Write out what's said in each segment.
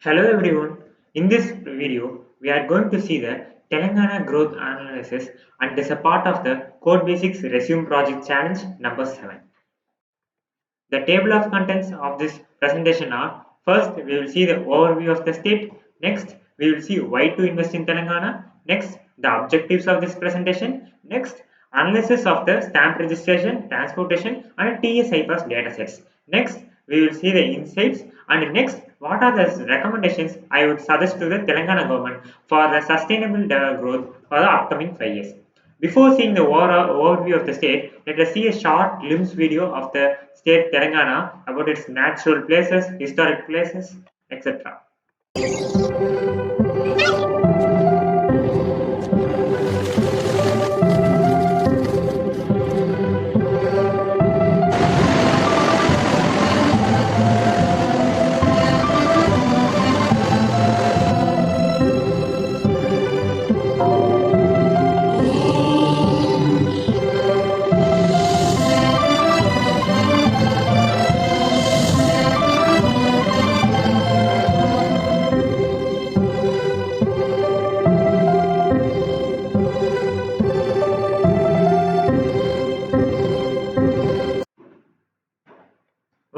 Hello everyone. In this video, we are going to see the Telangana growth analysis and it is a part of the CodeBasics Resume project challenge number 7. The table of contents of this presentation are: first we will see the overview of the state, next we will see why to invest in Telangana, next the objectives of this presentation, next analysis of the stamp registration, transportation and TS-IPASS datasets. Next we will see the insights, and next what are the recommendations I would suggest to the Telangana government for the sustainable growth for the upcoming 5 years. Before seeing the overview of the state, let us see a short glimpse video of the state Telangana about its natural places, historic places, etc.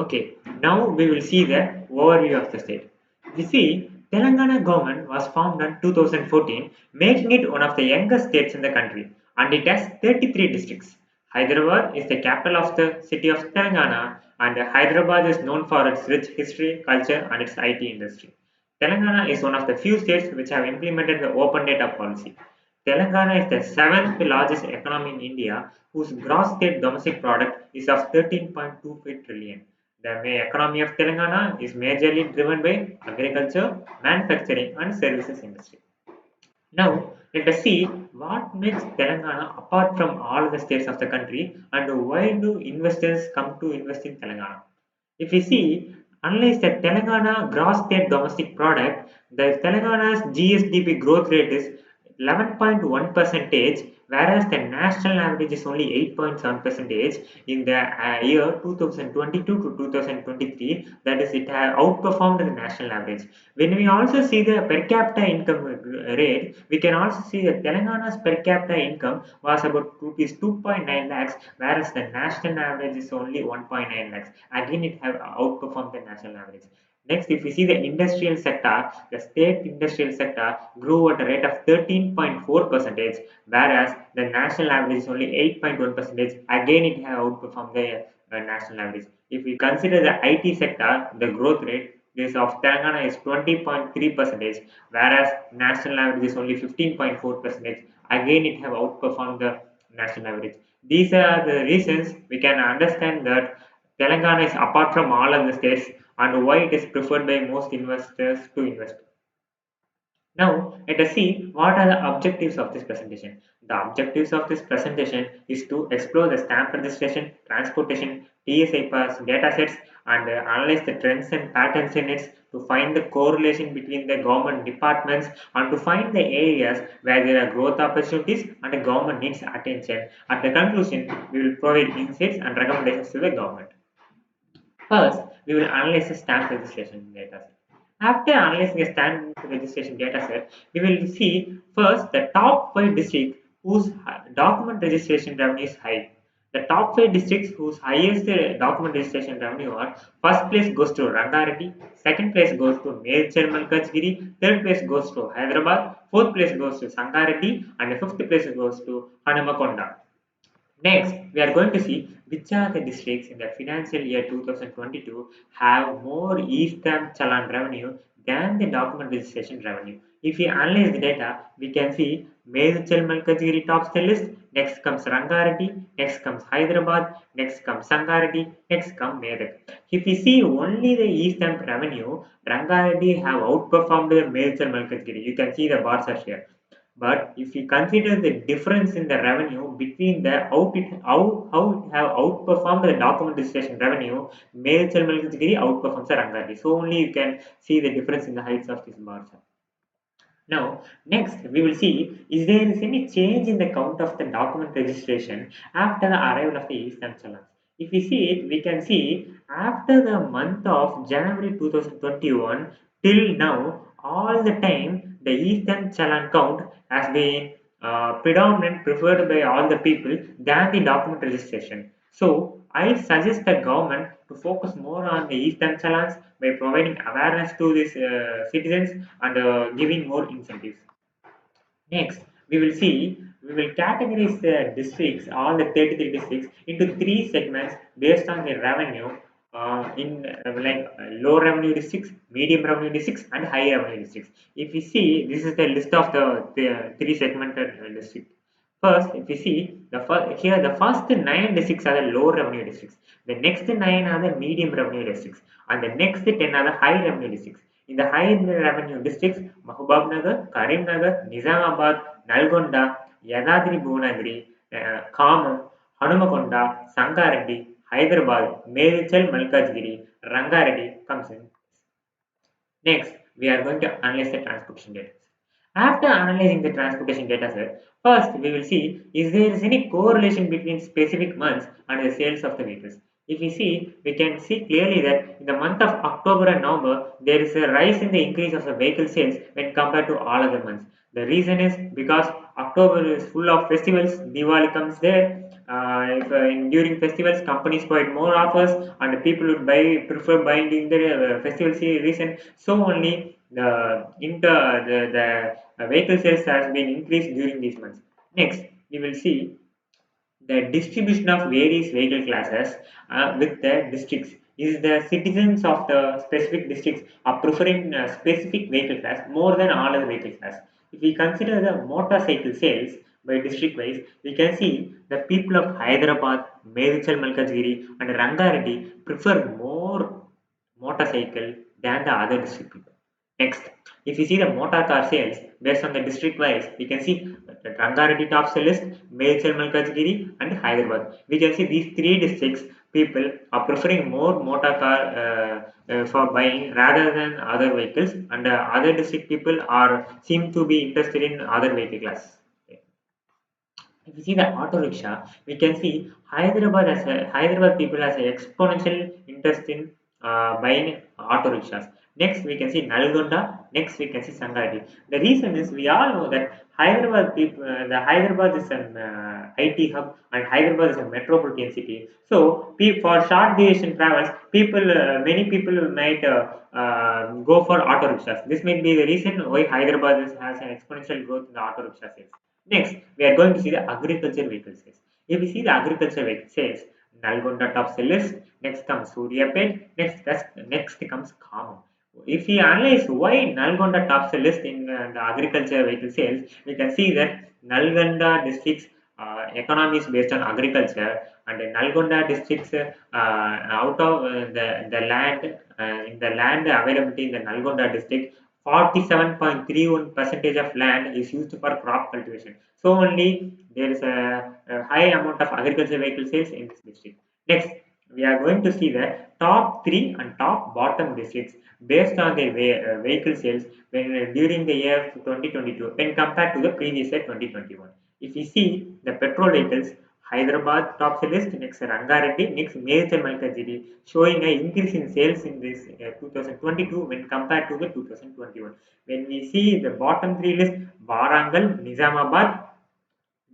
Okay, now we will see the overview of the state. We see Telangana government was formed in 2014, making it one of the youngest states in the country, and it has 33 districts. Hyderabad is the capital of the city of Telangana, and Hyderabad is known for its rich history, culture, and its IT industry. Telangana is one of the few states which have implemented the open data policy. Telangana is the seventh largest economy in India, whose gross state domestic product is of 13.25 trillion. The main economy of Telangana is majorly driven by agriculture, manufacturing, and services industry. Now, let us see what makes Telangana apart from all the states of the country and why do investors come to invest in Telangana. If we see, unless the Telangana gross state domestic product, the Telangana's GSDP growth rate is 11.1 percentage, whereas the national average is only 8.7 percentage in the year 2022 to 2023. That is, it has outperformed the national average. When we also see the per capita income rate, we can also see that Telangana's per capita income was about rupees 2.9 lakhs, whereas the national average is only 1.9 lakhs. Again, it have outperformed the national average. Next, if we see the industrial sector, the state industrial sector grew at a rate of 13.4 percentage, whereas the national average is only 8.1 percentage. Again, it has outperformed the national average. If we consider the IT sector, the growth rate this of Telangana is 20.3 percentage, whereas national average is only 15.4 percentage. Again, it have outperformed the national average. These are the reasons we can understand that Telangana is apart from all other states and why it is preferred by most investors to invest. Now, let us see what are the objectives of this presentation. The objectives of this presentation is to explore the stamp registration, transportation, TS-IPASS datasets and analyze the trends and patterns in it to find the correlation between the government departments and to find the areas where there are growth opportunities and the government needs attention. At the conclusion, we will provide insights and recommendations to the government. First, we will analyze the stamp registration data. After analyzing the stamp registration dataset, we will see first the top 5 districts whose document registration revenue is high. The top 5 districts whose highest document registration revenue are: first place goes to Rangareddy, second place goes to Medchal Malkajgiri, third place goes to Hyderabad, fourth place goes to Sangareddy, and the fifth place goes to Hanamakonda. Next, we are going to see which are the districts in the financial year 2022 have more e-stamp challan revenue than the document registration revenue. If we analyze the data, we can see Medchal Malkajgiri tops the list, next comes Rangareddy, next comes Hyderabad, next comes Sangareddy, next comes Medak. If we see only the e-stamp revenue, Rangareddy have outperformed the Medchal Malkajgiri. You can see the bars are here. But if we consider the difference in the revenue between the how it have outperformed the document registration revenue, Medchal Malkajgiri outperforms the Rangareddy. So only you can see the difference in the heights of this bar chart. Now, next we will see is there is any change in the count of the document registration after the arrival of the e-stamp challans. If we see it, we can see after the month of January 2021, Till now, all the time, the Eastern Challan count has been predominant preferred by all the people than the document registration. So, I suggest the government to focus more on the Eastern Challans by providing awareness to these citizens and giving more incentives. Next, we will categorize the districts, all the 33 districts, into three segments based on their revenue in low revenue districts, medium revenue districts, and high revenue districts. If you see, this is the list of the three segmented districts. First, if you see here, the first nine districts are the low revenue districts. The next nine are the medium revenue districts, and the next 10 are the high revenue districts. In the high revenue districts, Mahabubnagar, Karimnagar, Nizamabad, Nalgonda, Yadadri Bhuvanagiri, Khammam, Hanumakonda, Sangareddy, Hyderabad, Medchal Malkajgiri, Rangareddy comes in. Next, we are going to analyze the transportation data. After analyzing the transportation data set, first we will see is there is any correlation between specific months and the sales of the vehicles. If we see, we can see clearly that in the month of October and November, there is a rise in the increase of the vehicle sales when compared to all other months. The reason is because October is full of festivals, Diwali comes there. If during festivals, companies provide more offers, and people would prefer buying during the festival season. So only the vehicle sales has been increased during these months. Next, we will see the distribution of various vehicle classes with the districts. Is the citizens of the specific districts are preferring a specific vehicle class more than all other vehicle class. If we consider the motorcycle sales by district wise, we can see the people of Hyderabad, Medchal Malkajgiri, and Rangareddy prefer more motorcycle than the other district people. Next, if you see the motor car sales based on the district wise, we can see that Rangareddy tops the list, Medchal Malkajgiri, and Hyderabad. We can see these three districts people are preferring more motor car for buying rather than other vehicles, and other district people are seem to be interested in other vehicle class. If you see the auto rickshaw, we can see Hyderabad people has an exponential interest in buying auto rickshaws. Next, we can see Nalgonda. Next, we can see Sangareddy. The reason is we all know that Hyderabad people, the Hyderabad is an IT hub and Hyderabad is a metropolitan city. So, for short duration travels, many people might go for auto rickshaws. This may be the reason why has an exponential growth in the auto rickshaw sales. Next, we are going to see the agriculture vehicle sales. If we see the agriculture vehicle sales, Nalgonda tops the list. Next comes Suryapet. Next comes Khammam. If we analyze why Nalgonda tops the list in the agriculture vehicle sales, we can see that Nalgonda district's economy is based on agriculture, and the Nalgonda districts out of the land in the land availability in the Nalgonda district, 47.31 percentage of land is used for crop cultivation. So only there is a high amount of agriculture vehicle sales in this district. Next, we are going to see the top three and top bottom districts based on their vehicle sales during the year 2022 when compared to the previous year 2021. If we see the petrol vehicles, Hyderabad tops the list, next Rangareddy, next Medchal Malkajgiri, showing an increase in sales in this 2022 when compared to the 2021. When we see the bottom three list, Warangal, Nizamabad,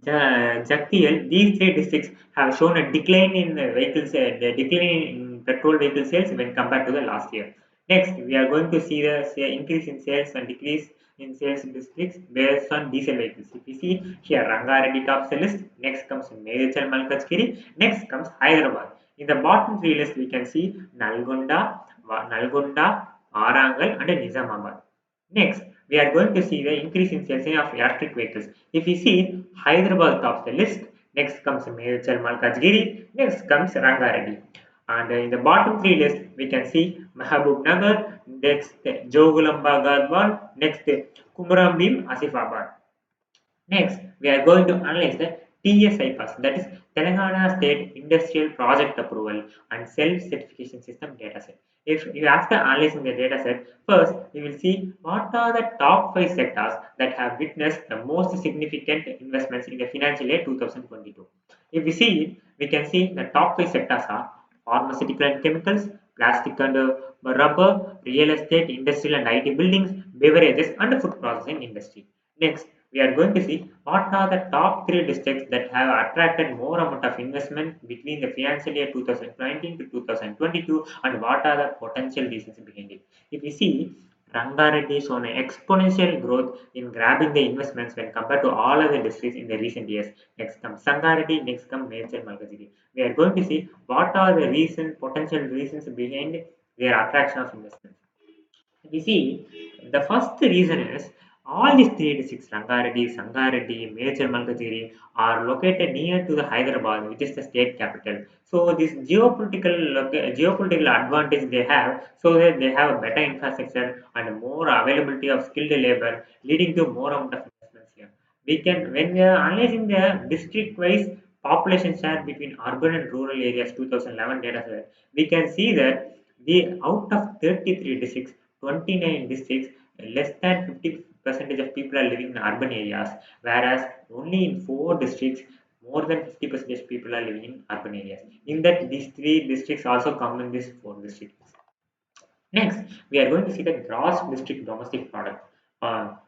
Jagtial, these three districts have shown a decline in vehicles, the decline in petrol vehicle sales when compared to the last year. Next, we are going to see the increase in sales and decrease in sales districts based on diesel vehicles. If you see here, Rangareddy tops the list. Next comes Medchal Malkajgiri. Next comes Hyderabad. In the bottom three list, we can see Nalgonda, Warangal, and Nizamabad. Next, we are going to see the increase in sales of electric vehicles. If we see Hyderabad tops the list, next comes Medchal Malkajgiri, next comes Rangareddy. And in the bottom three list, we can see Mahabub Nagar, next Jogulamba Gadwal, next Kumrambim Asifabad. Next, we are going to analyze the TS-IPASS, that is Telangana State Industrial Project Approval and Self-Certification System dataset. If you after analyzing the dataset, first we will see what are the top 5 sectors that have witnessed the most significant investments in the financial year 2022. If we see it, we can see the top 5 sectors are pharmaceutical and chemicals, plastic and rubber, real estate, industrial and IT buildings, beverages, and food processing industry. Next, we are going to see what are the top three districts that have attracted more amount of investment between the financial year 2019 to 2022, and what are the potential reasons behind it. If we see, Rangareddy shown an exponential growth in grabbing the investments when compared to all other districts in the recent years. Next comes Sangareddy, next comes Major Malkaziri. We are going to see what are the potential reasons behind their attraction of investments. We see, the first reason is all these three districts, Rangareddy, Sangareddy, Major Malkaziri, are located near to the Hyderabad, which is the state capital. So this geopolitical advantage they have, so that they have a better infrastructure and more availability of skilled labor, leading to more amount of investments here. We can, when we are analyzing the district-wise population share between urban and rural areas 2011 data set, we can see that the out of 33 districts, 29 districts, less than 50% of people are living in urban areas, whereas only in 4 districts, more than 50% people are living in urban areas. In that, these 3 districts also come in these 4 districts. Next, we are going to see the gross district domestic product.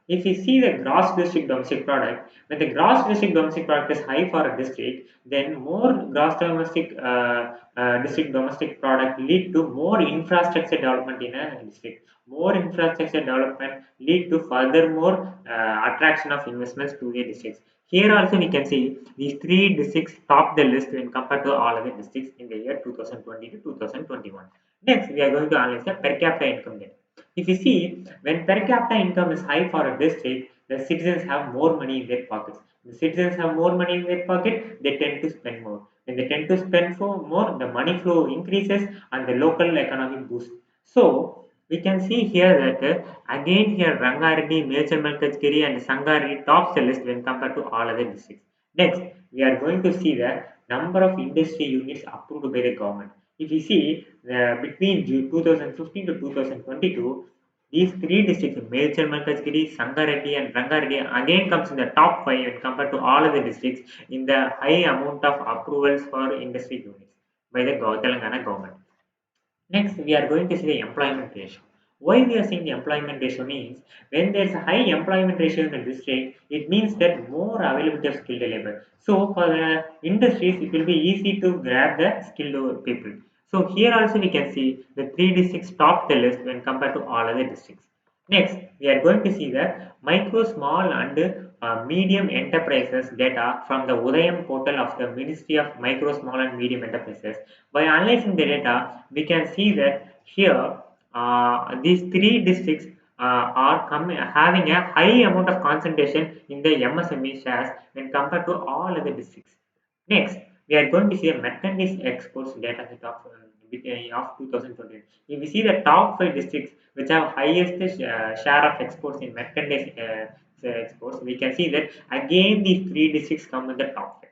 If we see the gross district domestic product, when the gross district domestic product is high for a district, then more gross district domestic product lead to more infrastructure development in a district. More infrastructure development lead to furthermore attraction of investments to the districts. Here also we can see these 3 districts top the list when compared to all other districts in the year 2020 to 2021. Next, we are going to analyze the per capita income data. If you see, when per capita income is high for a district, the citizens have more money in their pockets. The citizens have more money in their pocket, they tend to spend more. When they tend to spend for more, the money flow increases and the local economy boosts. So, we can see here that again here Rangareddy, Major Malkajgiri and Sangareddy tops the list when compared to all other districts. Next, we are going to see the number of industry units approved by the government. If you see, between 2015 to 2022, these 3 districts, Major Malkajgiri, Sangareddy and Rangareddy, again comes in the top 5 when compared to all other districts in the high amount of approvals for industry units by the Telangana government. Next, we are going to see the employment ratio. Why we are seeing the employment ratio means when there is a high employment ratio in the district, it means that more availability of skilled labor. So for the industries, it will be easy to grab the skilled people. So here also we can see the 3 districts top the list when compared to all other districts. Next, we are going to see the micro, small and medium enterprises data from the Udayam portal of the Ministry of Micro, Small and Medium Enterprises. By analyzing the data, we can see that here these 3 districts having a high amount of concentration in the MSME shares when compared to all other districts. Next, we are going to see a merchandise exports data set of 2020. If we see the top 5 districts which have highest share of exports in merchandise exports, we can see that again these 3 districts come in the top 5.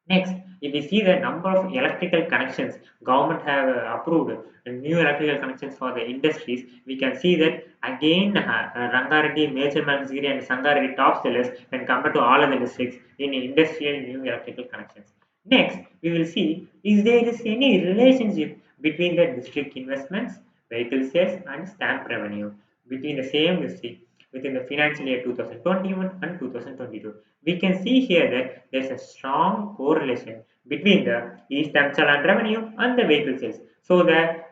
Next, if we see the number of electrical connections, government have approved new electrical connections for the industries. We can see that again Rangareddy, Major Malkazgiri and Sangareddy tops the list when compared to all other districts in industrial new electrical connections. Next, we will see is there is any relationship between the district investments, vehicle sales and stamp revenue between the same district within the financial year 2021 and 2022. We can see here that there is a strong correlation between the e-stamp challan revenue and the vehicle sales. So the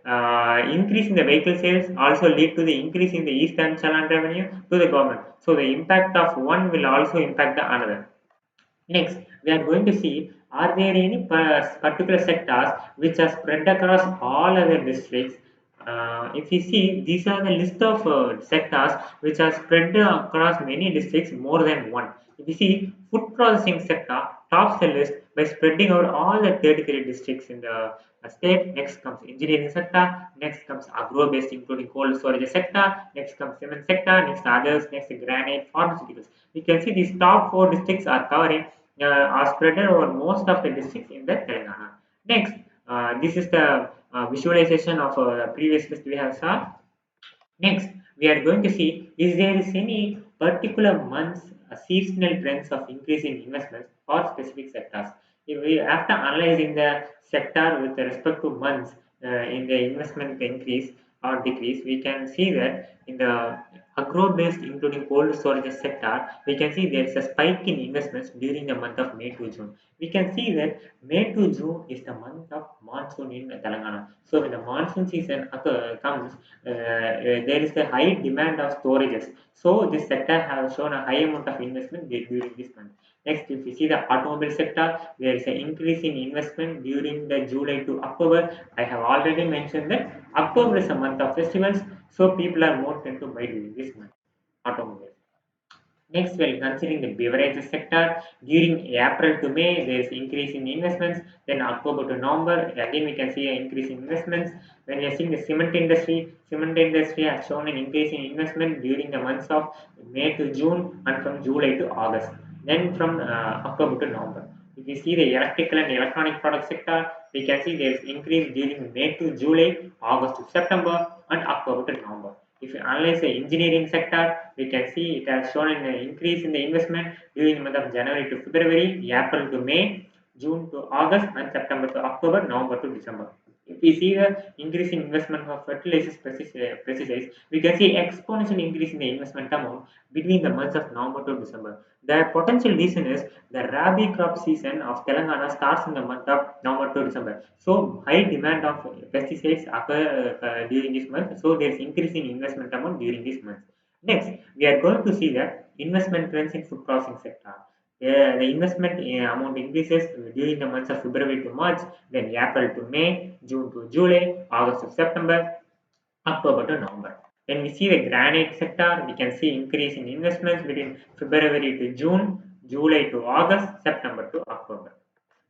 increase in the vehicle sales also lead to the increase in the e-stamp challan revenue to the government. So the impact of one will also impact the another. Next, we are going to see are there any particular sectors which are spread across all other districts. If you see, these are the list of sectors which are spread across many districts more than one. If you see, food processing sector tops the list by spreading out all the 33 districts in the state. Next comes engineering sector. Next comes agro-based, including cold storage sector. Next comes cement sector. Next others. Next granite, pharmaceuticals. You can see these top 4 districts are covering are spread over most of the districts in the Telangana. Next, this is the visualization of previous list we have saw. Next, we are going to see is there is any particular months seasonal trends of increasing investments for specific sectors. If we, after analyzing the sector with respect to months, in the investment increase or decrease, we can see that in the agro-based, including cold storage sector, we can see there is a spike in investments during the month of May to June. We can see that May to June is the month of monsoon in Telangana. So when the monsoon season comes, there is a high demand of storages. So this sector has shown a high amount of investment during this month. Next, if you see the automobile sector, there is an increase in investment during the July to October. I have already mentioned that October is a month of festivals, so people are more tend to buy during this month. Automobile. Next, while considering the beverages sector, during April to May, there is increase in investments. Then October to November, again we can see an increase in investments. When we are seeing the cement industry has shown an increase in investment during the months of May to June and from July to August. Then from October to November. If you see the electrical and electronic product sector, we can see there is increase during May to July, August to September, and October to November. If you analyze the engineering sector, we can see it has shown an increase in the investment during the month of January to February, April to May, June to August, and September to October, November to December. If we see the increase in investment of fertilizers, pesticides, we can see exponential increase in the investment amount between the months of November to December. The potential reason is the rabi crop season of Telangana starts in the month of November to December. So high demand of pesticides occur during this month. So there is increase in investment amount during this month. Next, we are going to see the investment trends in food processing sector. The investment amount increases during the months of February to March, then April to May, June to July, August to September, October to November. When we see the granite sector, we can see increase in investments between February to June, July to August, September to October.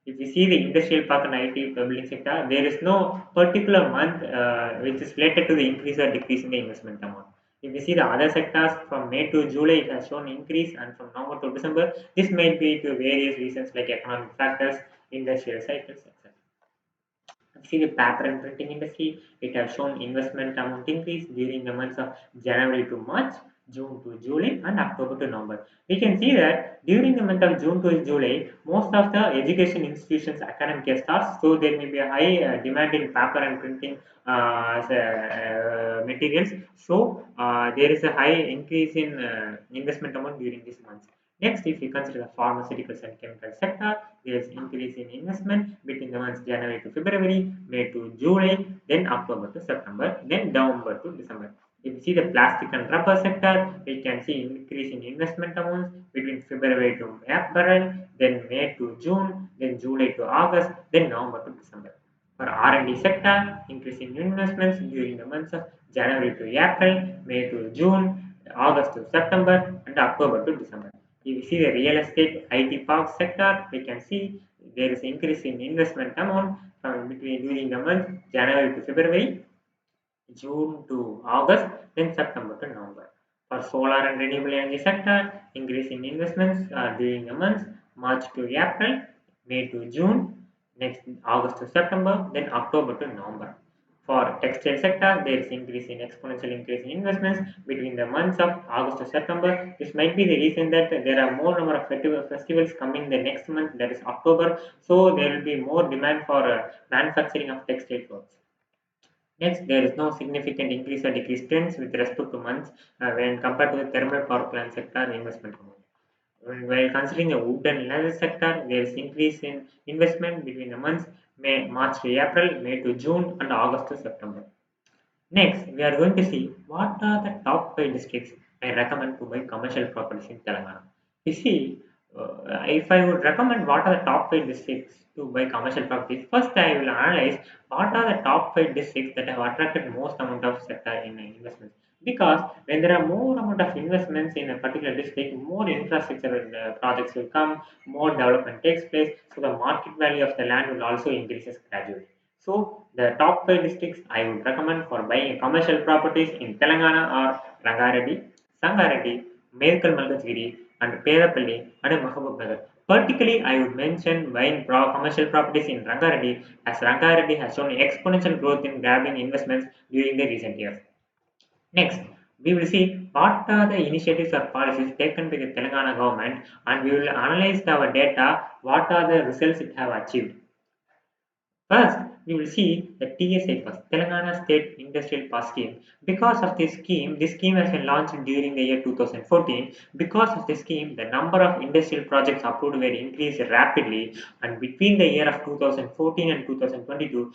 If we see the industrial park and IT building sector, there is no particular month which is related to the increase or decrease in the investment amount. If we see the other sectors from May to July, it has shown increase, and from November to December, this might be to various reasons like economic factors, industrial cycles, etc. See the paper and printing industry, it has shown investment amount increase during the months of January to March, June to July, and October to November. We can see that during the month of June to July, most of the education institutions academic year starts, so there may be a high demand in paper and printing materials. So there is a high increase in investment amount during this month. Next, if we consider the pharmaceuticals and chemical sector, there is increase in investment between the months January to February, May to July, then October to September, then November to December. If you see the plastic and rubber sector, we can see increase in investment amounts between February to April, then May to June, then July to August, then November to December. For R&D sector, increase in investments during the months of January to April, May to June, August to September, and October to December. If you see the real estate IT park sector, we can see there is increase in investment amount from between during the month January to February, June to August, then September to November. For solar and renewable energy sector, increase in investments during the months March to April, May to June, next August to September, then October to November. For textile sector, there is increase in exponential increase in investments between the months of August to September. This might be the reason that there are more number of festivals coming the next month, that is October. So there will be more demand for manufacturing of textile clothes. Next, there is no significant increase or decrease trends with respect to months when compared to the thermal power plant sector investment amount. While considering the wood and leather sector, there is increase in investment between the months March to April, May to June, and August to September. Next, we are going to see what are the top 5 districts I recommend to buy commercial properties in Telangana. You see, if I would recommend what are the top 5 districts to buy commercial properties, first I will analyze what are the top 5 districts that have attracted most amount of sector in investments. Because when there are more amount of investments in a particular district, more infrastructure projects will come, more development takes place, so the market value of the land will also increases gradually. So the top 5 districts I would recommend for buying commercial properties in Telangana are Rangareddy, Sangareddy, Medikal Malkajgiri, and Pedapalli and Mahabub Nagar. Particularly, I would mention buying commercial properties in Rangareddy, as Rangareddy has shown exponential growth in grabbing investments during the recent years. Next, we will see what are the initiatives or policies taken by the Telangana government, and we will analyze our data, what are the results it have achieved. First, we will see the TS-IPASS, Telangana State Industrial Pass Scheme. Because of this scheme has been launched during the year 2014. Because of this scheme, the number of industrial projects approved were increased rapidly, and between the year of 2014 and 2022,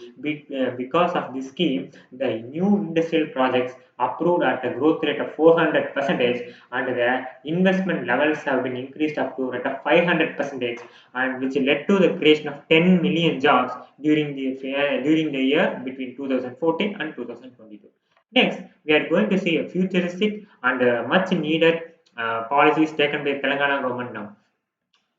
because of this scheme, the new industrial projects approved at a growth rate of 400% and the investment levels have been increased up to a rate of 500% and which led to the creation of 10 million jobs during the year between 2014 and 2022. Next, we are going to see a futuristic and much needed policies taken by Telangana government now.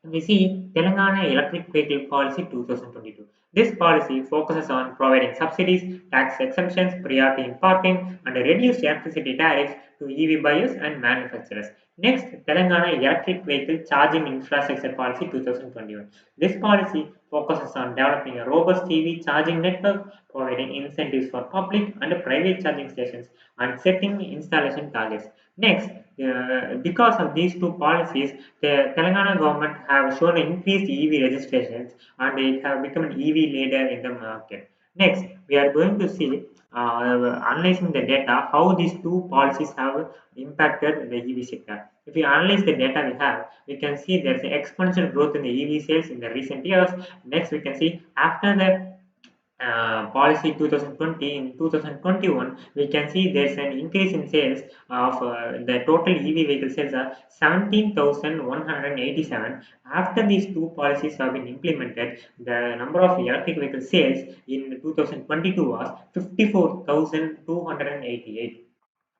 We see Telangana Electric Vehicle Policy 2022. This policy focuses on providing subsidies, tax exemptions, priority in parking, and reduced electricity tariffs to EV buyers and manufacturers. Next, Telangana Electric Vehicle Charging Infrastructure Policy 2021. This policy focuses on developing a robust EV charging network, providing incentives for public and private charging stations, and setting installation targets. Next, because of these two policies, the Telangana government have shown increased EV registrations and it have become an EV leader in the market. Next, we are going to see analyzing the data how these two policies have impacted the EV sector. If we analyze the data we have, we can see there's an exponential growth in the EV sales in the recent years. Next, we can see after the policy 2020 in 2021 we can see there's an increase in sales of the total EV vehicle sales are 17,187. After these two policies have been implemented, the number of electric vehicle sales in 2022 was 54,288.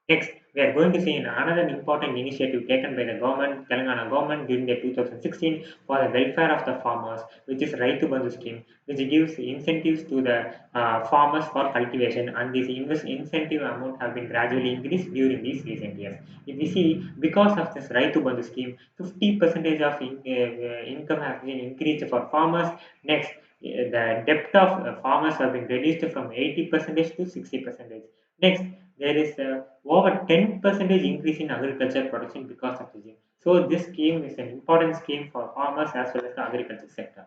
Next, we are going to see another important initiative taken by the government, Telangana government during the 2016 for the welfare of the farmers, which is Raitu Bandhu scheme, which gives incentives to the farmers for cultivation, and this incentive amount have been gradually increased during these recent years. If we see, because of this Raitu Bandhu scheme, 50% of income has been increased for farmers. Next, the debt of farmers have been reduced from 80% to 60%. Next, there is over 10% increase in agriculture production because of this. So this scheme is an important scheme for farmers as well as the agriculture sector.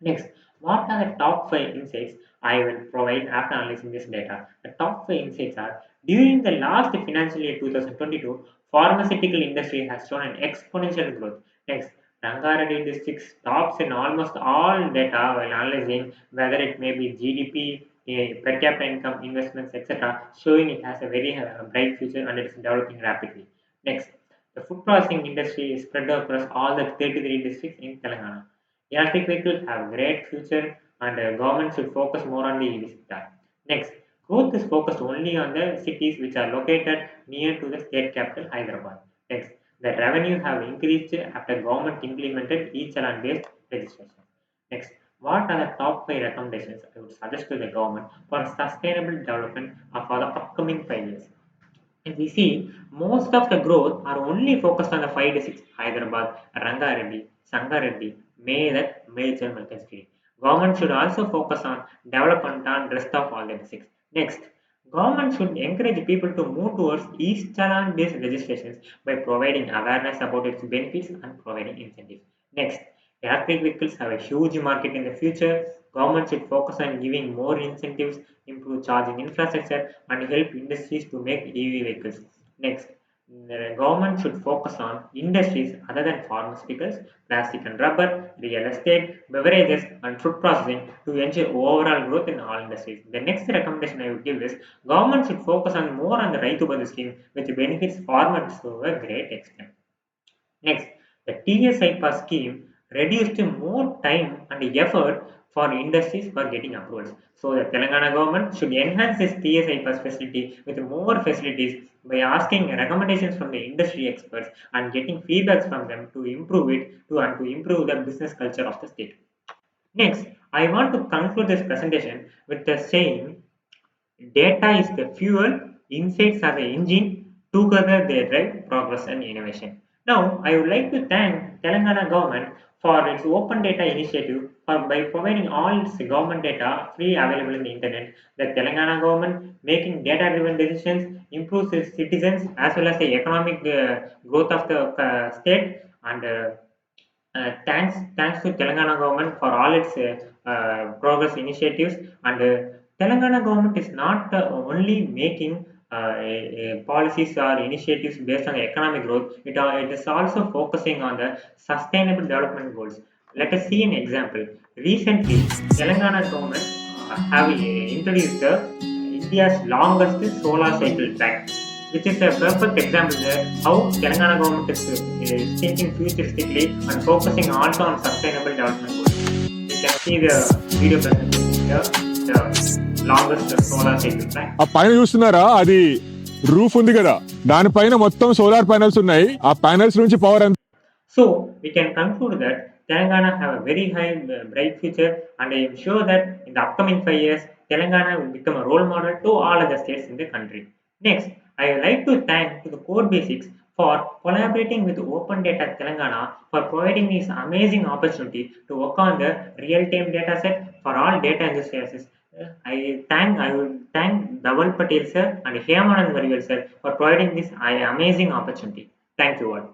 Next, what are the top 5 insights I will provide after analyzing this data? The top 5 insights are during the last financial year 2022, pharmaceutical industry has shown an exponential growth. Next, Rangareddy district tops in almost all data while analyzing whether it may be GDP, per capita income, investments, etc., showing it has a very bright future and it is developing rapidly. Next, the food processing industry is spread across all the 33 districts in Telangana. Electric vehicles have great future and government should focus more on the EV sector. Next, growth is focused only on the cities which are located near to the state capital Hyderabad. Next, the revenue have increased after government implemented e-challan based registration. Next, what are the top 5 recommendations I would suggest to the government for sustainable development for the upcoming 5 years? If we see, most of the growth are only focused on the 5 districts Hyderabad, Rangareddy, Sangareddy, Medak, Major Malkajgiri. Government should also focus on development on rest of all the districts. Next, government should encourage people to move towards East Challan based registrations by providing awareness about its benefits and providing incentives. Next, electric vehicles have a huge market in the future. Government should focus on giving more incentives, improve charging infrastructure, and help industries to make EV vehicles. Next, the government should focus on industries other than pharmaceuticals, plastic and rubber, real estate, beverages, and food processing to ensure overall growth in all industries. The next recommendation I would give is government should focus on more on the Raitu Bandhu scheme, which benefits farmers to a great extent. Next, the TS-IPASS scheme reduced more time and effort for industries for getting approvals. So the Telangana government should enhance this TS-IPASS facility with more facilities by asking recommendations from the industry experts and getting feedbacks from them to improve it and to improve the business culture of the state. Next, I want to conclude this presentation with the saying data is the fuel, insights are the engine, together they drive progress and innovation. Now, I would like to thank Telangana government for its open data initiative by providing all its government data free available in the internet. The Telangana government making data-driven decisions improves its citizens as well as the economic growth of the state and thanks to Telangana government for all its progress initiatives. And Telangana government is not only making policies or initiatives based on the economic growth, it is also focusing on the sustainable development goals. Let us see an example. Recently, Telangana government have introduced India's longest solar cycle track, which is a perfect example there how Telangana government is thinking futuristically and focusing also on sustainable development goals. You can see the video presentation here, the longest solar cycle track. ఆ పైన చూస్తున్నారా, అది roof ఉంది కదా, దానిపైన మొత్తం solar panels ఉన్నాయి. ఆ ప్యానెల్స్ నుంచి పవర్ అంతా. So we can conclude that Telangana have a very high bright future, and I am sure that in the upcoming 5 years Telangana will become a role model to all other states in the country. Next, I would like to thank to the CodeBasics for collaborating with Open Data Telangana for providing this amazing opportunity to work on the real-time data set for all data industries. I will thank Dhaval Patel sir and Hemanand Varigal sir for providing this amazing opportunity. Thank you all.